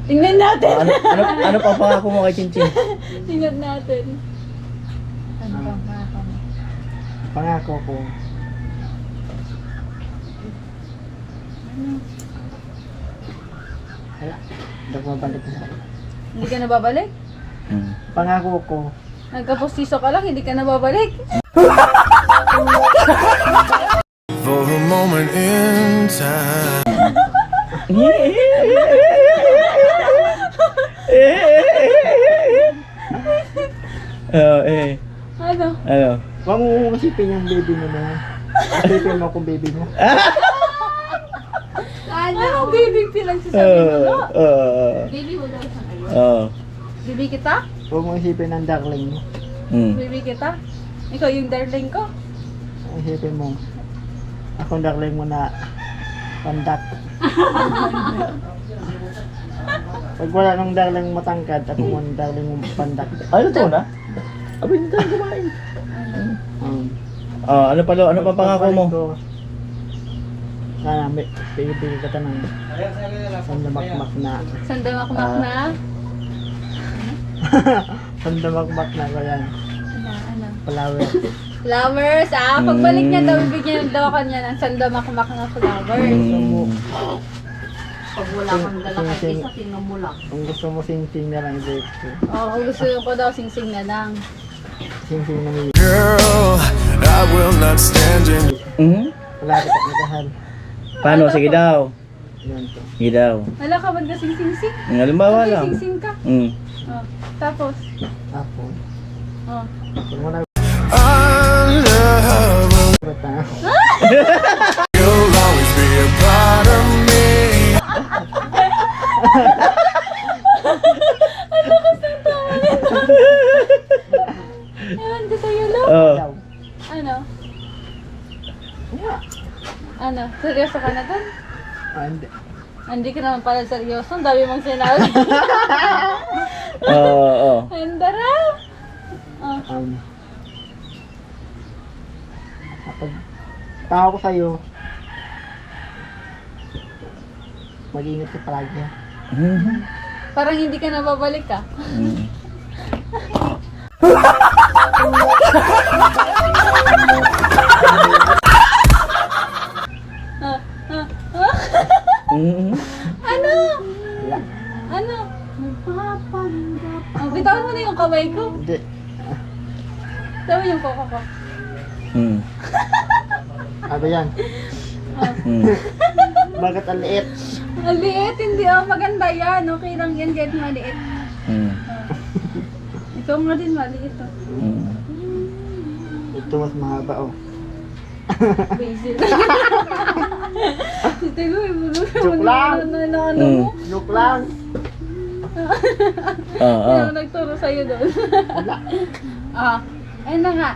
Tingnan natin. Ano pa pangako mo kay Chinchin? Tingnan natin. Ano bang pangako mo? Pangako ko. Wala. Hindi ko mabalik na. Hindi ka na babalik? Pangako ko. Nagkapostiso ka lang, hindi ka na babalik. For a moment in time. Ano? Ano? Huwag mo isipin yung baby mo na yan. Isipin mo kung baby mo. Ano? Baby pinagsasabi mo, no? Baby mo daw sa kayo. Baby kita? Huwag mo isipin ang darling mo. Baby kita? Ikaw yung darling ko? Isipin mo. Ako ang darling mo na pandak. Pag wala nung darling matangkad, ako mo ang darling mo pandak. Ano to na? Abi, hindi tayo kumain. Ano pa pangako mo? Sana, bigyan ka ng sandamakmak na. Sandamakmak na? Sandamakmak na ko yan. Ano? Flowers. Flowers, pagbalik niya daw, bibigyan daw kanya ng sandamakmak na flowers. Pag wala kang dala kay isa, tingnan mo lang. Kung gusto mo sing-sing na lang i-break ko. Oo, gusto ko daw sing-sing na lang. Sing-sing na may... Girl, I will not stand in. Wala kita nagahal. Paano? Sige daw. Yan to. Sige daw. Wala ka ba't kasing sing-sing? Halimbawa lang. Sing-sing ka. Oh. Tapos? Tapos, Oh. kung wala Our love bata. will always be a part of me. Ewan ko sa'yo, lo. Daw. Ano? Wala. Ano? Seryoso ka na dun? Hindi. Hindi ka naman pala seryoso. Ang dami mong sinabi. Oo. Ang daraw. Oh. Kapag tao ko sa'yo, mag-ingat ka palagi ha. Parang hindi ka nababalik ka. Ano? Wala. Ano? Oh, bitawan mo na yung kamay ko. Hindi. Bitawan mo yung koko ko. Ano yan? Bakit ang liit? Ang liit, hindi maganda yan. Okay lang yan kahit maliit. Ikaw nga din maliit oh. Ito mas mahaba oh. Basil. Sito ko, Joke lang. ano mo? Joke lang. Ano nagturo sa'yo doon? Wala. Ayun na nga.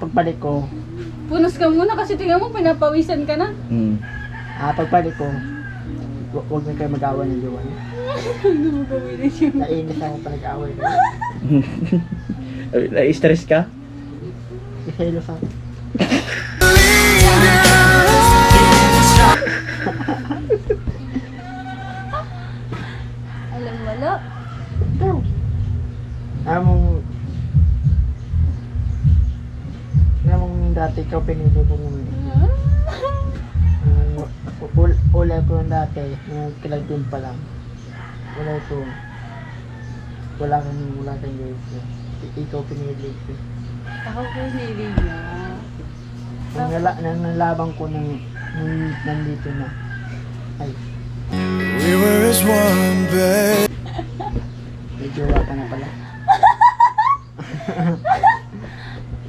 Pagbalik ko, Punos ka muna kasi tingnan mo, pinapawisan ka na. pagbalik ko, huwag na kayo mag-away ng jowa niyo. Ano mo gawin yun? Nainis ako pa nag-away ko. Na-stress ka? Isaylos ako. Alam wala. Ikaw. Among dati ikaw pinili ko nung ulay ko nung dati nung kilagdun pa lang. Wala ito. Wala kang guys. Ikaw pinili ko. Ako po nili niya. Nang nalabang ko nung nandito na. Ay, We were as one, babe. may jowa ka na pala.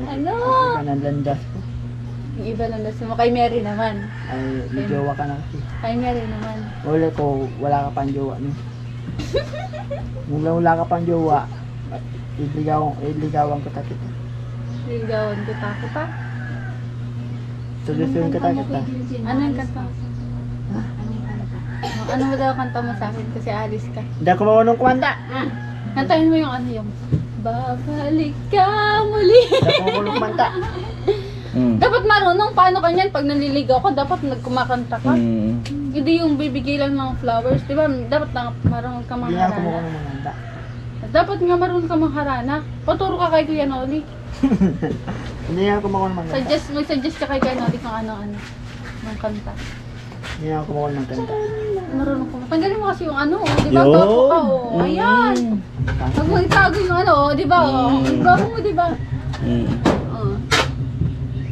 Ano? Iba ng landas ko. Yung iba lang nasa mo. Kay Mary naman. Ay, may jowa ka na kasi. Kay Mary naman. Wala ko, wala ka pang jowa no. Wala ka pang jowa. Iligawan ko kita. Ligawan ko takot pa. Solusyon kita. Ano yung kanta mo? Ano mo daw kanta mo sa akin kasi alis ka? Hindi ako marunong kumanta. Kantahin mo yung ano yung babalik ka muli. Hindi ako marunong kumanta. Dapat marunong, paano kanyan pag nanliligaw ka, dapat nagkumakanta ka. Hindi yung bibigay lang ng flowers, di ba? Dapat marunong ka Hindi nga ako kumuha mangharana. ng maganda. Dapat nga marunong ka mangharana. Paturo ka kay Kuya Noli. Hindi nga ako kumuha ng maganda. Mag-suggest ka kay Kuya Noli kung ano-ano. Ng kanta. Hindi nga ako kumuha ng kanta. Marunong ka. Tanggalin mo kasi yung ano, di ba? Yun. Gwapo ka, oh. Ayan. Pag mo itago yung ano, oh, di ba? Oh. Gwapo mo, di ba? Oh.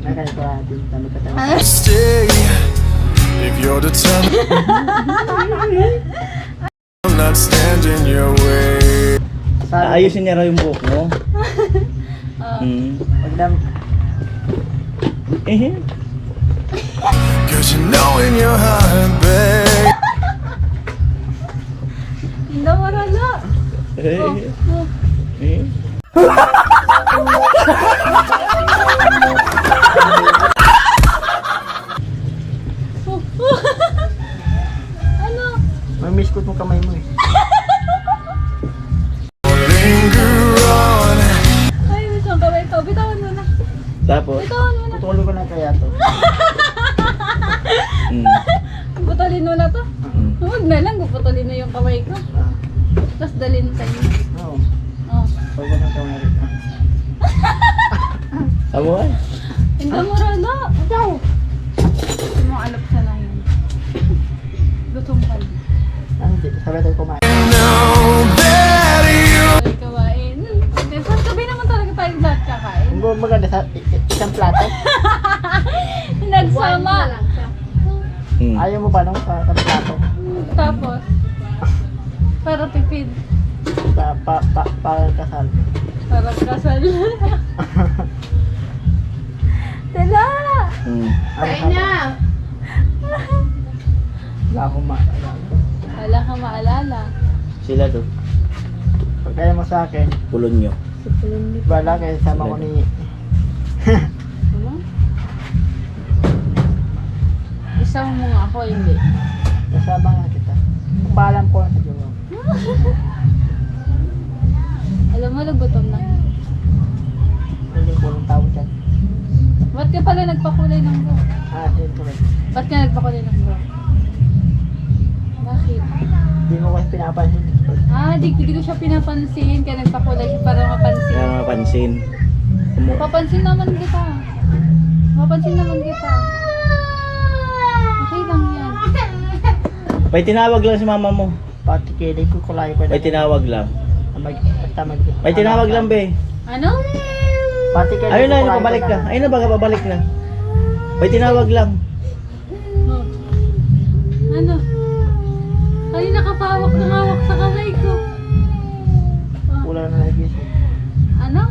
Nakalit ko natin. Tama ka tayo. Stay if you're determined. I'll not stand in your way. Ayusin niya raw yung buhok mo. Pag dam, Eh. Cause you know in your heart, babe. Hindi mo rala. Oh. Oh. Eh. Ano? may miss ko itong kamay mo eh. Linger on. Ay, miss ang kamay ko. Bitawan mo na. Tapos. Bitawan mo na. Tutulog ko na kaya to. Putulin mo na to. Huwag na lang, puputulin na yung kamay ko. Tapos dalhin sa inyo. Oo. Oh. Pag ko ng kamay rin. Amoy. Hindi mo rala. Ikaw. Hindi mo alap siya na yun. Lutong ka lang. Hindi, sabi tayo kumain. Know that you Ay, kawain. Sa gabi naman talaga tayo lahat kakain. Kung maganda sa isang plato, Nagsama. ayaw mo ba nung sa plato? Tapos, para tipid. Para kasal. Para kasal. Tala! Kain na! Wala akong maalala. Wala kang maalala. Sila to. Pag kaya mo sa akin, Pulon nyo. wala kayo sama ko ni... Ano? Isama mo nga ako, hindi. Nasama nga kita. Kung balam ko sa jowa. Alam mo, nagutom na. Hindi ko ng tao dyan. Ba't ka pala nagpakulay ng buhok? Sige ko rin. Ba't ka nagpakulay ng buhok? Bakit? Hindi mo kasi pinapansin. Di ko siya pinapansin. Kaya nagpakulay siya para mapansin. Kaya mapansin. Mapapansin naman kita. Mapansin naman kita. Okay lang yan. May tinawag lang si mama mo. Pati kilig ko kulay ko. May tinawag lang. May tinawag lang, be. Ano? Pati kilig Ayun na, kulay ko pabalik na. Ayun na, baga pabalik na. May tinawag lang. Oh. Ano? Ay, nakapawak na hawak sa kamay ko. Oh. Wala na nagising. Ano?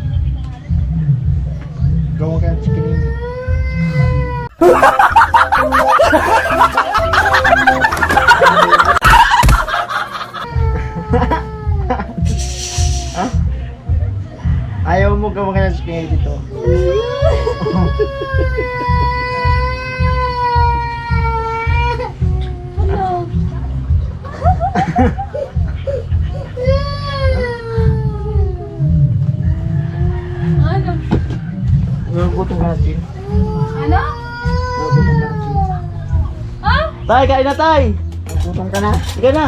Gawin ka ng chicken ninyo. Ha? Ayaw mo gawin ka ng chicken dito. Ano? Ano? Nagugutom ka natin. Ano? Nagugutom ka natin. Ah? Tay, kain na, tay. Nagugutom ka na. Sige na.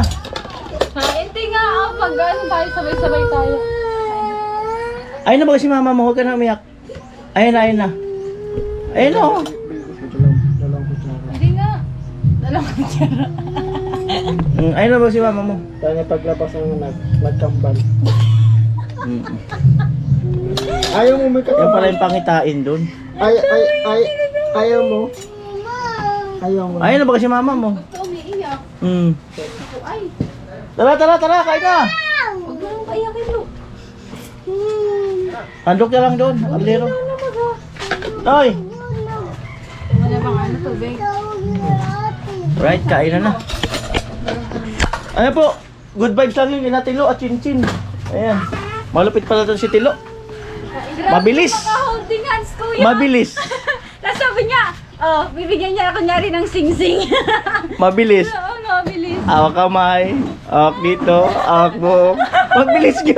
Hindi nga ako. Pag ano tayo, sabay-sabay tayo. Ayun na ba si mama mo? Huwag ka na umiyak. Ayun na, ayun na. Ayun na, oh. Dalawang kutsara. Hindi nga. Alam ko siya. Ayun na ba si mama mo? Tayo na paglabas ng nagkambal. Ayaw mo may Yan kakambal. pala yung pangitain dun. Ayaw mo. Ayaw mo. Ayun na ba si mama mo? Umiiyak. Ako ay. Tara, tara, tara, kain na. Huwag mo nang paiyakin mo. Handok na lang doon, kaldero. Tay! Wala bang ano tubig? Right, kain na. Ano po? Good vibes lang yun, Tilo at Chinchin. Ayan. Malupit pala ito si Tilo. Mabilis. Maka-holding hands, kuya. Mabilis. Tapos sabi niya, bibigyan niya kunyari ng sing-sing. Mabilis. Oo, mabilis. Awak kamay. Awak dito. Awak buhok. Mabilis ka.